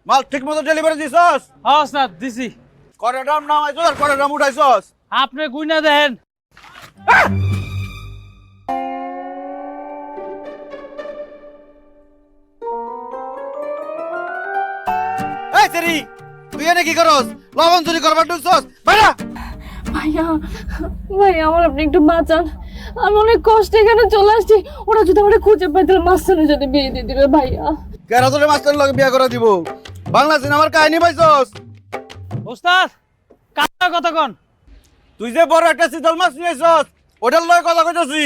মাল ঠিক মতো ডেলিভারি দিছস? হ্যাঁ ওস্তাদ দিছি। করে দাম নামাইছস আর করে দাম উঠাইছস? আপনি গুইনা দেখেন। এই সেরি, তুই এনে কি করস? লবণ চুরি করবার ঢুকছস? বাইরা! ভাইয়া ভাইয়া আমার আপনি একটু বাঁচান, আমি অনেক কষ্টে এখানে চলে আসছি। ওরা যদি আমার খুঁজে পাই তাহলে মাস্টারের সাথে বিয়ে দিয়ে দিবে ভাইয়া। কেরা তোরে মাস্টারের লগে বিয়া করে দিব? বাংলা সিনেমার কাহিনী পাইছস? ওস্তাদ কার কথা কন? তুই যে বড় একটা শীতল মাছ নিয়েছস, ওটার লগে কথা কইতাছি।